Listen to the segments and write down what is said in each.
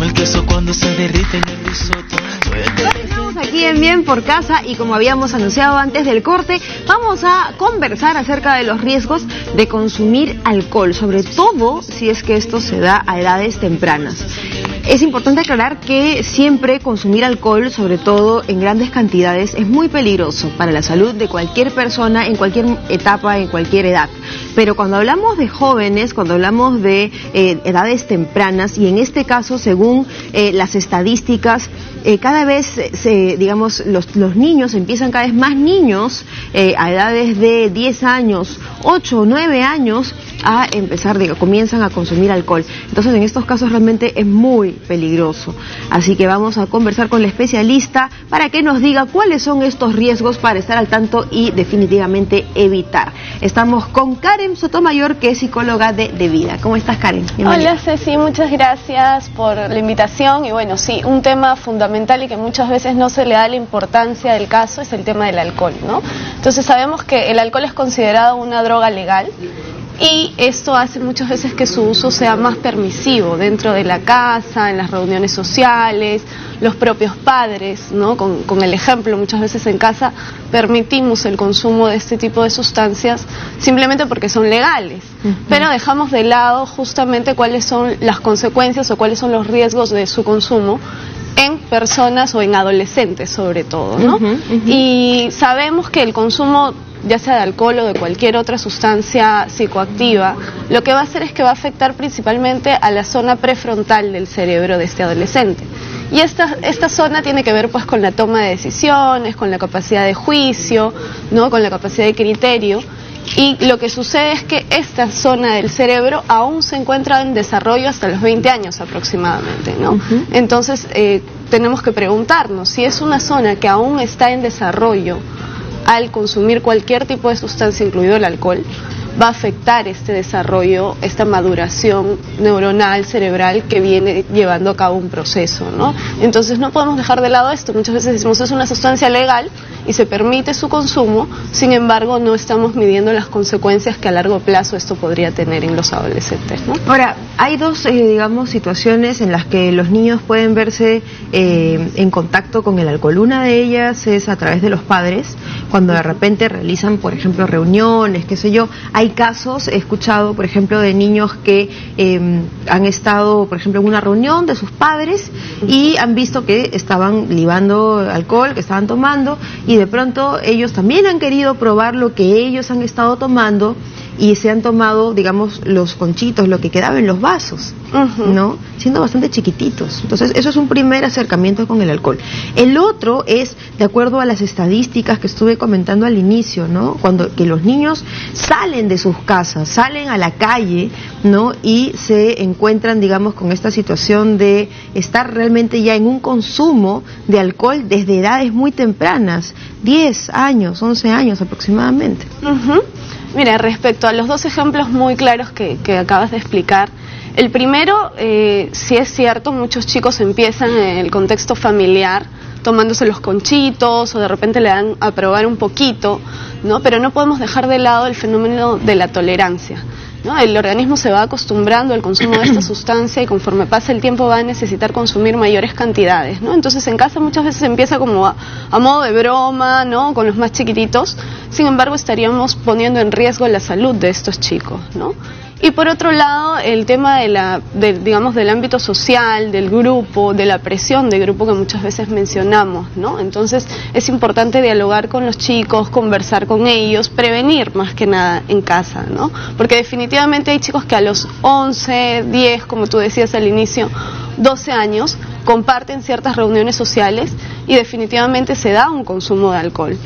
como el queso cuando se derrite en el risotto. Estamos aquí en Bien por Casa y como habíamos anunciado antes del corte, vamos a conversar acerca de los riesgos de consumir alcohol, sobre todo si es que esto se da a edades tempranas. Es importante aclarar que siempre consumir alcohol, sobre todo en grandes cantidades, es muy peligroso para la salud de cualquier persona en cualquier etapa, en cualquier edad. Pero cuando hablamos de jóvenes, cuando hablamos de edades tempranas, y en este caso, según las estadísticas, cada vez, digamos, los niños empiezan cada vez más niños a edades de 10 años, 8 o 9 años, a empezar, comienzan a consumir alcohol. Entonces, en estos casos realmente es muy peligroso. Así que vamos a conversar con la especialista para que nos diga cuáles son estos riesgos para estar al tanto y definitivamente evitar. Estamos con Karen Sotomayor, que es psicóloga de Vida. ¿Cómo estás, Karen? Bienvenida. Hola, Ceci, muchas gracias por la invitación. Y bueno, sí, un tema fundamental y que muchas veces no se le da la importancia del caso es el tema del alcohol, ¿no? Entonces sabemos que el alcohol es considerado una droga legal. Y esto hace muchas veces que su uso sea más permisivo dentro de la casa, en las reuniones sociales, los propios padres, ¿no? Con el ejemplo, muchas veces en casa permitimos el consumo de este tipo de sustancias simplemente porque son legales, pero dejamos de lado justamente cuáles son las consecuencias o cuáles son los riesgos de su consumo en personas o en adolescentes sobre todo, ¿no? Y sabemos que el consumo, ya sea de alcohol o de cualquier otra sustancia psicoactiva, lo que va a hacer es que va a afectar principalmente a la zona prefrontal del cerebro de este adolescente. Y esta zona tiene que ver pues con la toma de decisiones, con la capacidad de juicio, ¿no? Con la capacidad de criterio. Y lo que sucede es que esta zona del cerebro aún se encuentra en desarrollo hasta los 20 años aproximadamente, ¿no? Entonces tenemos que preguntarnos si es una zona que aún está en desarrollo al consumir cualquier tipo de sustancia, incluido el alcohol, va a afectar este desarrollo, esta maduración neuronal, cerebral que viene llevando a cabo un proceso, ¿no? Entonces no podemos dejar de lado esto. Muchas veces decimos es una sustancia legal y se permite su consumo, sin embargo no estamos midiendo las consecuencias que a largo plazo esto podría tener en los adolescentes, ¿no? Ahora, hay dos, digamos, situaciones en las que los niños pueden verse en contacto con el alcohol. Una de ellas es a través de los padres, cuando de repente realizan, por ejemplo, reuniones, qué sé yo. Hay casos, he escuchado, por ejemplo, de niños que han estado, por ejemplo, en una reunión de sus padres y han visto que estaban libando alcohol, que estaban tomando, y de pronto ellos también han querido probar lo que ellos han estado tomando y se han tomado, digamos, los conchitos, lo que quedaba en los vasos, ¿no? Siendo bastante chiquititos. Entonces, eso es un primer acercamiento con el alcohol. El otro es, de acuerdo a las estadísticas que estuve comentando al inicio, ¿no? Que los niños salen de sus casas, salen a la calle, ¿no? Y se encuentran, digamos, con esta situación de estar realmente ya en un consumo de alcohol desde edades muy tempranas, 10 años, 11 años aproximadamente. Mira, respecto a los dos ejemplos muy claros que acabas de explicar, el primero, sí es cierto, muchos chicos empiezan en el contexto familiar tomándose los conchitos o de repente le dan a probar un poquito, ¿no? Pero no podemos dejar de lado el fenómeno de la tolerancia, ¿no? El organismo se va acostumbrando al consumo de esta sustancia y conforme pasa el tiempo va a necesitar consumir mayores cantidades, ¿no? Entonces en casa muchas veces empieza como a modo de broma, ¿no? Con los más chiquititos, sin embargo estaríamos poniendo en riesgo la salud de estos chicos, ¿no? Y por otro lado, el tema digamos, del ámbito social, del grupo, de la presión de grupo que muchas veces mencionamos, ¿no? Entonces es importante dialogar con los chicos, conversar con ellos, prevenir más que nada en casa, ¿no? Porque definitivamente hay chicos que a los 11, 10, como tú decías al inicio, 12 años, comparten ciertas reuniones sociales y definitivamente se da un consumo de alcohol.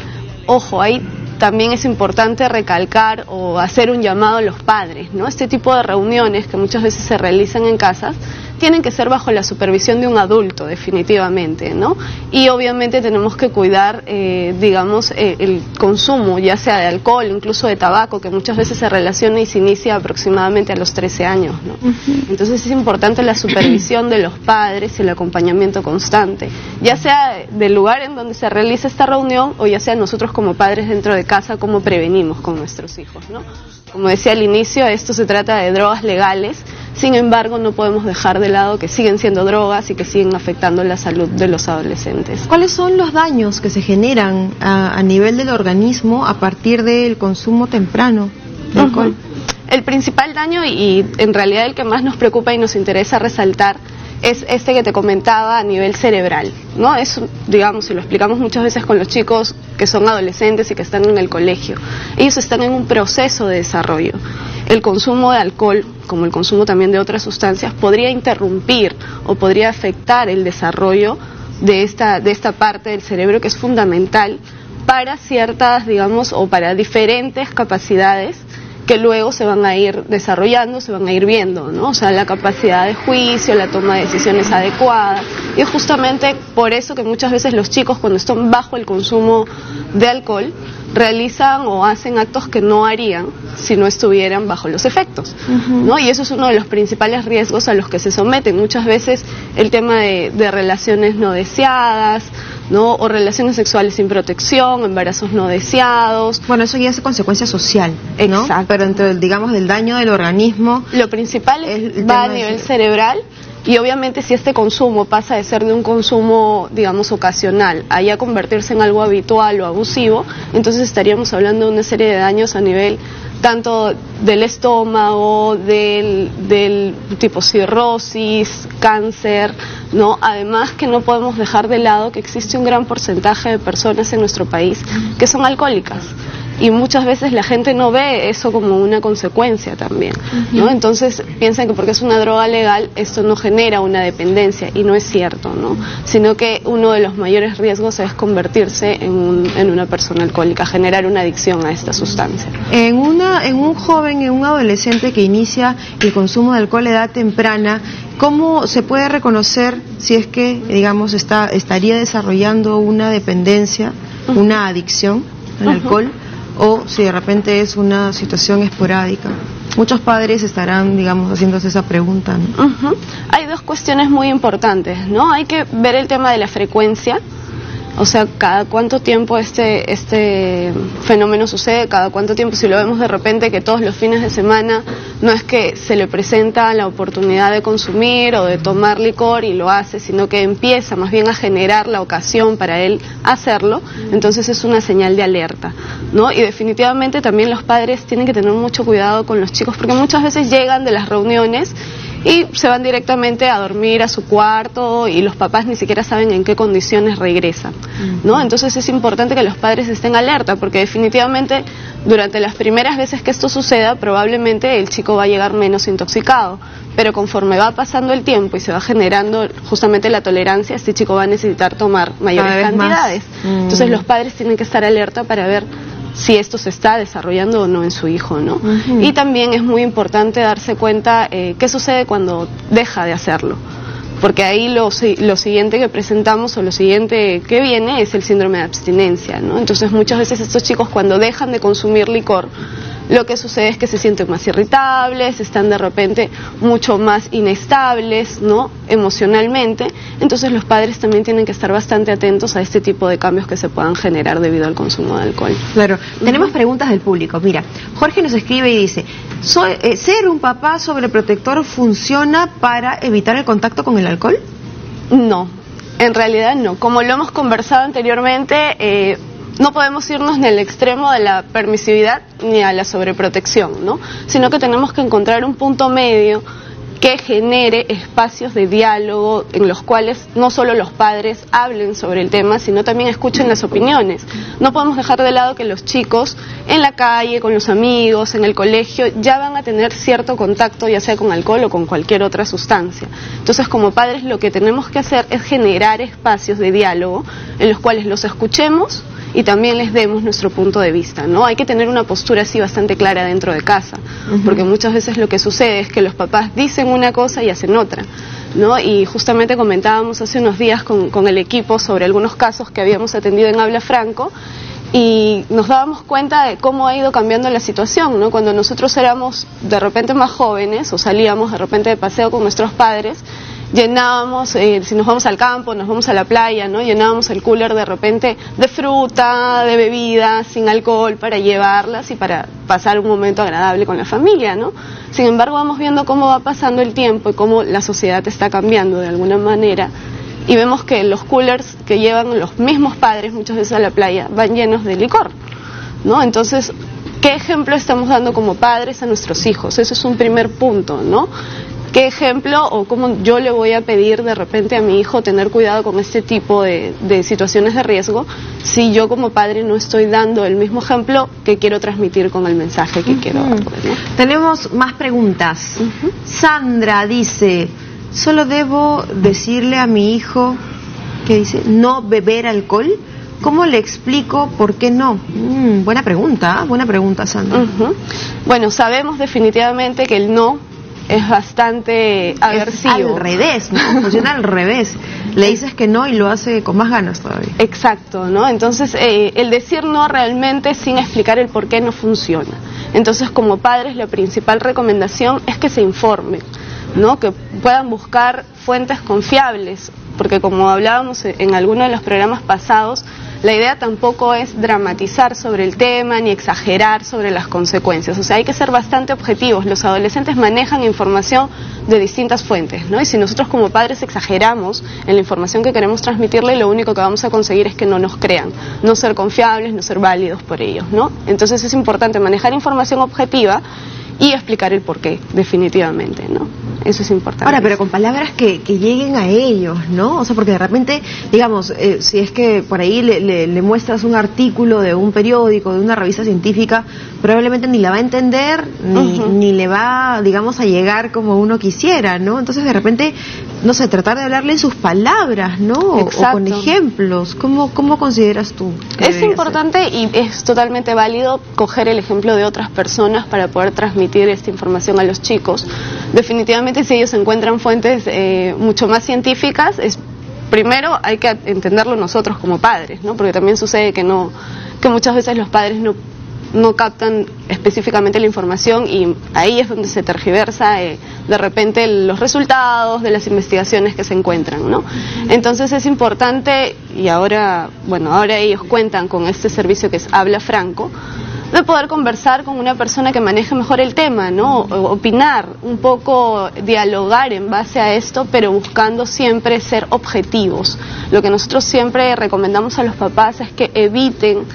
Ojo, ahí también es importante recalcar o hacer un llamado a los padres, ¿no? Este tipo de reuniones que muchas veces se realizan en casas tienen que ser bajo la supervisión de un adulto, definitivamente, ¿no? Y obviamente tenemos que cuidar, digamos, el consumo, ya sea de alcohol, incluso de tabaco, que muchas veces se relaciona y se inicia aproximadamente a los 13 años, ¿no? Entonces es importante la supervisión de los padres y el acompañamiento constante, ya sea del lugar en donde se realiza esta reunión o ya sea nosotros como padres dentro de casa, cómo prevenimos con nuestros hijos, ¿no? Como decía al inicio, esto se trata de drogas legales, Sin embargo, no podemos dejar de lado que siguen siendo drogas y que siguen afectando la salud de los adolescentes. ¿Cuáles son los daños que se generan a nivel del organismo a partir del consumo temprano de alcohol? El principal daño y en realidad el que más nos preocupa y nos interesa resaltar es este que te comentaba a nivel cerebral, ¿no? Es, digamos, y lo explicamos muchas veces con los chicos que son adolescentes y que están en el colegio. Ellos están en un proceso de desarrollo. El consumo de alcohol, como el consumo también de otras sustancias, podría interrumpir o podría afectar el desarrollo de esta parte del cerebro que es fundamental para ciertas, digamos, o para diferentes capacidades que luego se van a ir desarrollando, se van a ir viendo, ¿no? O sea, la capacidad de juicio, la toma de decisiones adecuadas. Y es justamente por eso que muchas veces los chicos, cuando están bajo el consumo de alcohol, realizan o hacen actos que no harían si no estuvieran bajo los efectos, ¿no? Y eso es uno de los principales riesgos a los que se someten. Muchas veces el tema de relaciones no deseadas, ¿no? O relaciones sexuales sin protección, embarazos no deseados. Bueno, eso ya es consecuencia social, ¿no? Exacto. Pero entre, digamos, del daño del organismo, lo principal va a nivel cerebral. Y obviamente si este consumo pasa de ser de un consumo, digamos, ocasional a ya convertirse en algo habitual o abusivo, entonces estaríamos hablando de una serie de daños a nivel tanto del estómago, del tipo cirrosis, cáncer, ¿no? Además que no podemos dejar de lado que existe un gran porcentaje de personas en nuestro país que son alcohólicas. Y muchas veces la gente no ve eso como una consecuencia también, ¿no? Entonces piensan que porque es una droga legal esto no genera una dependencia, y no es cierto, ¿no? Sino que uno de los mayores riesgos es convertirse en una persona alcohólica, generar una adicción a esta sustancia. En un joven, en un adolescente que inicia el consumo de alcohol a edad temprana, ¿cómo se puede reconocer si es que, digamos, estaría desarrollando una dependencia, una adicción al alcohol? O si de repente es una situación esporádica. Muchos padres estarán, digamos, haciéndose esa pregunta, ¿no? Hay dos cuestiones muy importantes, ¿no? Hay que ver el tema de la frecuencia, o sea, cada cuánto tiempo este fenómeno sucede, cada cuánto tiempo, si lo vemos de repente que todos los fines de semana no es que se le presenta la oportunidad de consumir o de tomar licor y lo hace, sino que empieza más bien a generar la ocasión para él hacerlo, entonces es una señal de alerta, ¿no? Y definitivamente también los padres tienen que tener mucho cuidado con los chicos, porque muchas veces llegan de las reuniones y se van directamente a dormir a su cuarto y los papás ni siquiera saben en qué condiciones regresan, ¿no? Entonces es importante que los padres estén alerta, porque definitivamente durante las primeras veces que esto suceda probablemente el chico va a llegar menos intoxicado, pero conforme va pasando el tiempo y se va generando justamente la tolerancia, este chico va a necesitar tomar mayores cantidades. Entonces los padres tienen que estar alerta para ver si esto se está desarrollando o no en su hijo, ¿no? Y también es muy importante darse cuenta qué sucede cuando deja de hacerlo, porque ahí lo siguiente que presentamos o lo siguiente que viene es el síndrome de abstinencia, ¿no? Entonces muchas veces estos chicos cuando dejan de consumir licor, lo que sucede es que se sienten más irritables, están de repente mucho más inestables, ¿no? Emocionalmente. Entonces los padres también tienen que estar bastante atentos a este tipo de cambios que se puedan generar debido al consumo de alcohol. Claro. Tenemos preguntas del público. Mira, Jorge nos escribe y dice, ¿ser un papá sobreprotector funciona para evitar el contacto con el alcohol? No, en realidad no. Como lo hemos conversado anteriormente, no podemos irnos ni al extremo de la permisividad ni a la sobreprotección, ¿no? Sino que tenemos que encontrar un punto medio que genere espacios de diálogo en los cuales no solo los padres hablen sobre el tema, sino también escuchen las opiniones. No podemos dejar de lado que los chicos en la calle, con los amigos, en el colegio, ya van a tener cierto contacto, ya sea con alcohol o con cualquier otra sustancia. Entonces, como padres, lo que tenemos que hacer es generar espacios de diálogo en los cuales los escuchemos y también les demos nuestro punto de vista, ¿no? Hay que tener una postura así bastante clara dentro de casa, porque muchas veces lo que sucede es que los papás dicen una cosa y hacen otra, ¿no? Y justamente comentábamos hace unos días con el equipo sobre algunos casos que habíamos atendido en Habla Franco, y nos dábamos cuenta de cómo ha ido cambiando la situación, ¿no? Cuando nosotros éramos de repente más jóvenes o salíamos de repente de paseo con nuestros padres, llenábamos, si nos vamos al campo, nos vamos a la playa, ¿no? Llenábamos el cooler de repente de fruta, de bebidas, sin alcohol, para llevarlas y para pasar un momento agradable con la familia, ¿no? Sin embargo, vamos viendo cómo va pasando el tiempo y cómo la sociedad está cambiando de alguna manera, y vemos que los coolers que llevan los mismos padres muchas veces a la playa van llenos de licor, ¿no? Entonces, ¿qué ejemplo estamos dando como padres a nuestros hijos? Eso es un primer punto, ¿no? ¿Qué ejemplo o cómo yo le voy a pedir de repente a mi hijo tener cuidado con este tipo de situaciones de riesgo si yo como padre no estoy dando el mismo ejemplo que quiero transmitir con el mensaje que quiero dar, ¿no? Tenemos más preguntas. Sandra dice, ¿solo debo decirle a mi hijo que dice no beber alcohol? ¿Cómo le explico por qué no? Buena pregunta, Sandra. Bueno, sabemos definitivamente que el no es bastante aversivo. Es al revés, ¿no? Funciona al revés. Le dices que no y lo hace con más ganas todavía. Exacto, ¿no? Entonces, el decir no realmente sin explicar el por qué no funciona. Entonces, como padres, la principal recomendación es que se informen, ¿no? Que puedan buscar fuentes confiables, porque como hablábamos en alguno de los programas pasados, la idea tampoco es dramatizar sobre el tema ni exagerar sobre las consecuencias. O sea, hay que ser bastante objetivos. Los adolescentes manejan información de distintas fuentes, ¿no? Y si nosotros como padres exageramos en la información que queremos transmitirle, lo único que vamos a conseguir es que no nos crean, no ser confiables, no ser válidos por ellos, ¿no? Entonces es importante manejar información objetiva y explicar el porqué, definitivamente, ¿no? Eso es importante. Ahora, pero con palabras que lleguen a ellos, ¿no? O sea, porque de repente, digamos, si es que por ahí le muestras un artículo de un periódico, de una revista científica, probablemente ni la va a entender, ni le va, digamos, a llegar como uno quisiera, ¿no? Entonces, de repente, no sé, tratar de hablarle en sus palabras, ¿no? O con ejemplos. ¿Cómo consideras tú? Es importante y es totalmente válido coger el ejemplo de otras personas para poder transmitir esta información a los chicos. Definitivamente, si ellos encuentran fuentes mucho más científicas, primero hay que entenderlo nosotros como padres, ¿no? Porque también sucede que muchas veces los padres no captan específicamente la información y ahí es donde se tergiversa de repente los resultados de las investigaciones que se encuentran, ¿no? Entonces es importante, y ahora ellos cuentan con este servicio que es Habla Franco, de poder conversar con una persona que maneje mejor el tema, ¿no? Opinar, un poco dialogar en base a esto, pero buscando siempre ser objetivos. Lo que nosotros siempre recomendamos a los papás es que eviten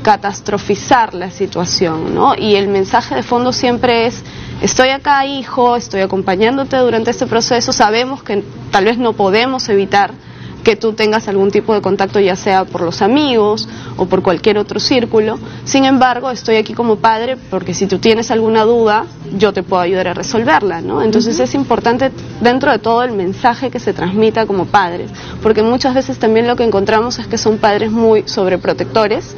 catastrofizar la situación, ¿no? Y el mensaje de fondo siempre es: estoy acá, hijo, estoy acompañándote durante este proceso, sabemos que tal vez no podemos evitar que tú tengas algún tipo de contacto, ya sea por los amigos o por cualquier otro círculo. Sin embargo, estoy aquí como padre porque si tú tienes alguna duda, yo te puedo ayudar a resolverla, ¿no? Entonces es importante dentro de todo el mensaje que se transmita como padres, porque muchas veces también lo que encontramos es que son padres muy sobreprotectores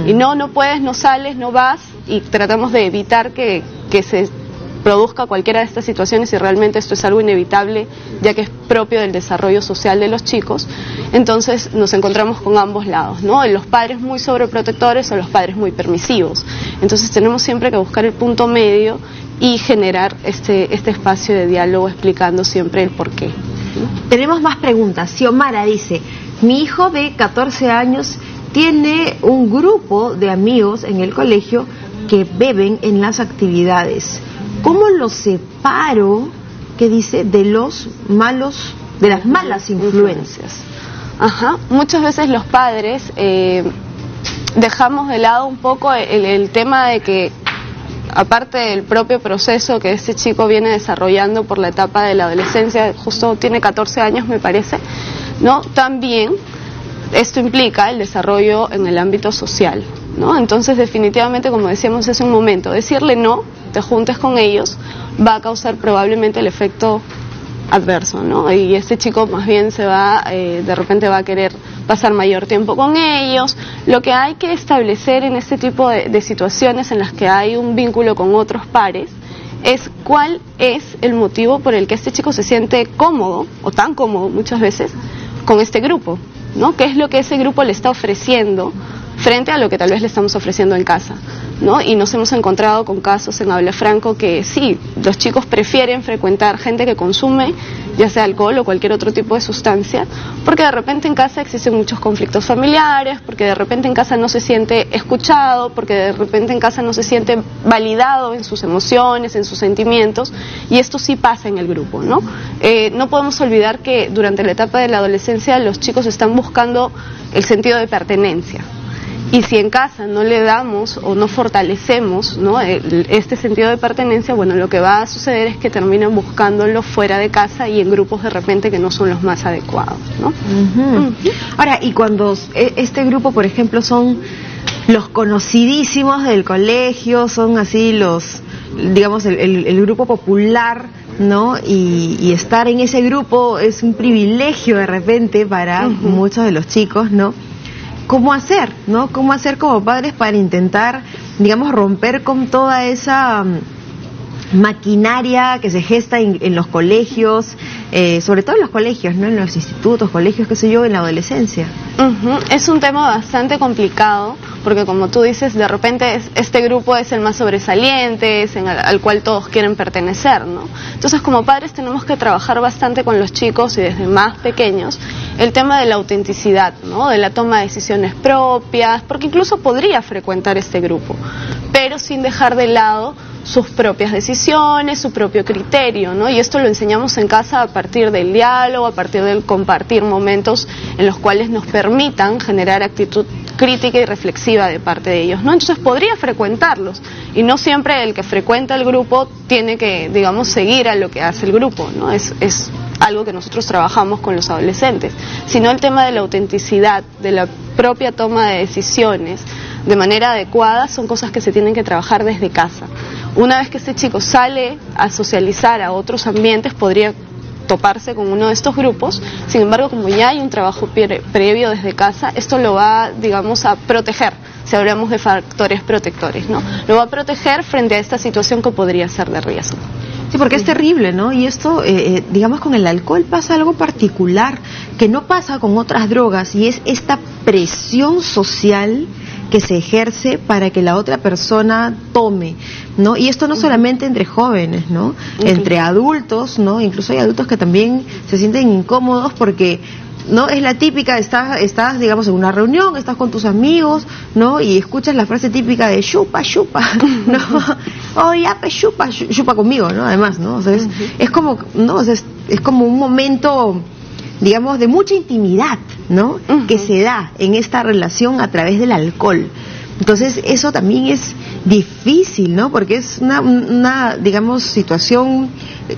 y no puedes, no sales, no vas, y tratamos de evitar que se produzca cualquiera de estas situaciones, y realmente esto es algo inevitable ya que es propio del desarrollo social de los chicos. Entonces nos encontramos con ambos lados, ¿no? Los padres muy sobreprotectores o los padres muy permisivos. Entonces tenemos siempre que buscar el punto medio y generar este espacio de diálogo explicando siempre el porqué, ¿no? Tenemos más preguntas. Xiomara dice: mi hijo de 14 años tiene un grupo de amigos en el colegio que beben en las actividades. ¿Cómo lo separo, que dice, de las malas influencias? Muchas veces los padres dejamos de lado un poco el tema de que, aparte del propio proceso que este chico viene desarrollando por la etapa de la adolescencia, justo tiene 14 años me parece, ¿no? También esto implica el desarrollo en el ámbito social, ¿no? Entonces definitivamente, como decíamos hace un momento, decirle no, te juntes con ellos, va a causar probablemente el efecto adverso, ¿no? Y este chico más bien de repente va a querer pasar mayor tiempo con ellos. Lo que hay que establecer en este tipo de situaciones en las que hay un vínculo con otros pares es cuál es el motivo por el que este chico se siente cómodo, o tan cómodo muchas veces, con este grupo, ¿no? ¿Qué es lo que ese grupo le está ofreciendo frente a lo que tal vez le estamos ofreciendo en casa? ¿no? Y nos hemos encontrado con casos en Habla Franco que sí, los chicos prefieren frecuentar gente que consume, ya sea alcohol o cualquier otro tipo de sustancia, porque de repente en casa existen muchos conflictos familiares, porque de repente en casa no se siente escuchado, porque de repente en casa no se siente validado en sus emociones, en sus sentimientos, y esto sí pasa en el grupo, ¿no? No podemos olvidar que durante la etapa de la adolescencia los chicos están buscando el sentido de pertenencia. Y si en casa no le damos o no fortalecemos, ¿no?, este sentido de pertenencia, bueno, lo que va a suceder es que terminan buscándolo fuera de casa y en grupos de repente que no son los más adecuados, ¿no? Ahora, y cuando este grupo, por ejemplo, son los conocidísimos del colegio, son así los, digamos, el grupo popular, ¿no? Y estar en ese grupo es un privilegio de repente para muchos de los chicos, ¿no? ¿Cómo hacer, no? ¿Cómo hacer como padres para intentar, digamos, romper con toda esa maquinaria que se gesta en los colegios, sobre todo en los colegios, ¿no? En los institutos, colegios, qué sé yo, en la adolescencia? Es un tema bastante complicado, porque como tú dices, de repente este grupo es el más sobresaliente, es al cual todos quieren pertenecer, ¿no? Entonces, como padres tenemos que trabajar bastante con los chicos y desde más pequeños el tema de la autenticidad, ¿no? De la toma de decisiones propias, porque incluso podría frecuentar este grupo, pero sin dejar de lado sus propias decisiones, su propio criterio, ¿no? Y esto lo enseñamos en casa a partir del diálogo, a partir del compartir momentos en los cuales nos permitan generar actitud crítica y reflexiva de parte de ellos, ¿no? Entonces podría frecuentarlos, y no siempre el que frecuenta el grupo tiene que, digamos, seguir a lo que hace el grupo, ¿no? Es algo que nosotros trabajamos con los adolescentes, sino el tema de la autenticidad, de la propia toma de decisiones de manera adecuada, son cosas que se tienen que trabajar desde casa. Una vez que este chico sale a socializar a otros ambientes, podría toparse con uno de estos grupos. Sin embargo, como ya hay un trabajo previo desde casa, esto lo va, digamos, a proteger, si hablamos de factores protectores, ¿no? Lo va a proteger frente a esta situación que podría ser de riesgo. Sí, porque es terrible, ¿no? Y esto, digamos, con el alcohol pasa algo particular que no pasa con otras drogas, y es esta presión social que se ejerce para que la otra persona tome, ¿no? Y esto no solamente entre jóvenes, ¿no? Entre adultos, ¿no? Incluso hay adultos que también se sienten incómodos porque, ¿no? Es la típica, estás, digamos, en una reunión, estás con tus amigos, ¿no? Y escuchas la frase típica de chupa, chupa, ¿no? Oh, ya, pues chupa, chupa conmigo, ¿no? Además, ¿no? O sea, es como, ¿no? O sea, es como un momento, digamos, de mucha intimidad, ¿no? Que se da en esta relación a través del alcohol. Entonces, eso también es difícil, ¿no? Porque es una, digamos, situación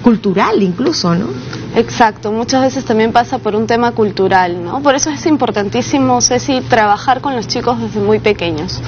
cultural incluso, ¿no? Exacto, muchas veces también pasa por un tema cultural, ¿no? Por eso es importantísimo, Ceci, trabajar con los chicos desde muy pequeños.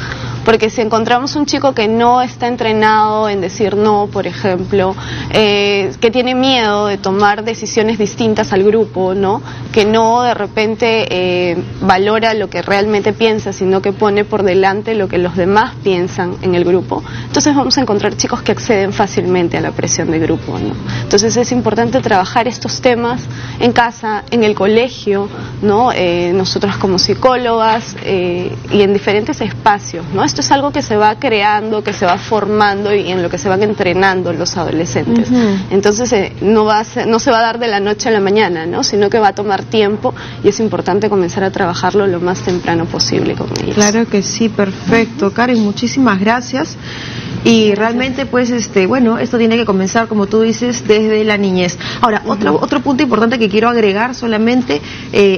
Porque si encontramos un chico que no está entrenado en decir no, por ejemplo, que tiene miedo de tomar decisiones distintas al grupo, ¿no? Que no de repente valora lo que realmente piensa, sino que pone por delante lo que los demás piensan en el grupo, entonces vamos a encontrar chicos que acceden fácilmente a la presión de grupo, ¿no? Entonces es importante trabajar estos temas en casa, en el colegio, ¿no? Nosotras como psicólogas y en diferentes espacios, ¿no? Esto es algo que se va creando, que se va formando y en lo que se van entrenando los adolescentes. Entonces no se va a dar de la noche a la mañana, ¿no? Sino que va a tomar tiempo, y es importante comenzar a trabajarlo lo más temprano posible con ellos. Claro que sí, perfecto. Karen, muchísimas gracias. Y realmente, pues, bueno, esto tiene que comenzar, como tú dices, desde la niñez. Ahora, otro punto importante que quiero agregar solamente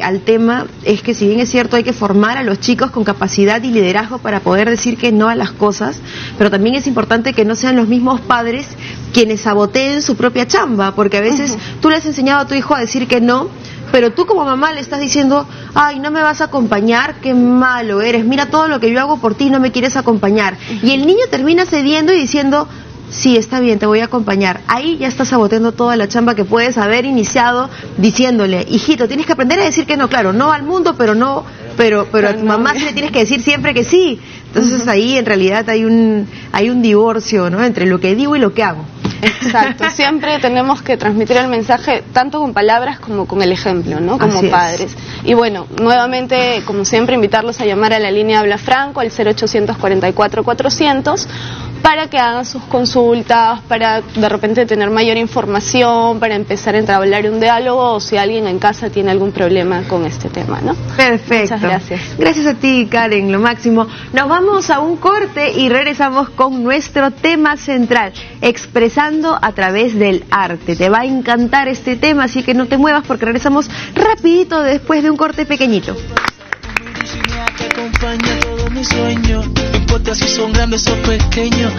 al tema es que, si bien es cierto, hay que formar a los chicos con capacidad y liderazgo para poder decir que no a las cosas, pero también es importante que no sean los mismos padres quienes saboteen su propia chamba, porque a veces tú le has enseñado a tu hijo a decir que no, pero tú como mamá le estás diciendo, ay, no me vas a acompañar, qué malo eres, mira todo lo que yo hago por ti y no me quieres acompañar. Y el niño termina cediendo y diciendo, sí, está bien, te voy a acompañar. Ahí ya estás saboteando toda la chamba que puedes haber iniciado diciéndole, hijito, tienes que aprender a decir que no, claro, no al mundo, pero a tu mamá sí le tienes que decir siempre que sí. Entonces ahí en realidad hay un divorcio, ¿no? Entre lo que digo y lo que hago. Exacto, siempre tenemos que transmitir el mensaje tanto con palabras como con el ejemplo, ¿no? Como Así padres. Y bueno, nuevamente, como siempre, invitarlos a llamar a la línea Habla Franco al 0800 44 400 para que hagan sus consultas, para de repente tener mayor información, para empezar a entablar un diálogo, o si alguien en casa tiene algún problema con este tema, ¿no? Perfecto. Muchas gracias. Gracias a ti, Karen, lo máximo. Nos vamos a un corte y regresamos con nuestro tema central, expresando a través del arte. Te va a encantar este tema, así que no te muevas porque regresamos rapidito después de un corte pequeñito. Que acompaña todo mi sueño, no importa si son grandes o pequeños.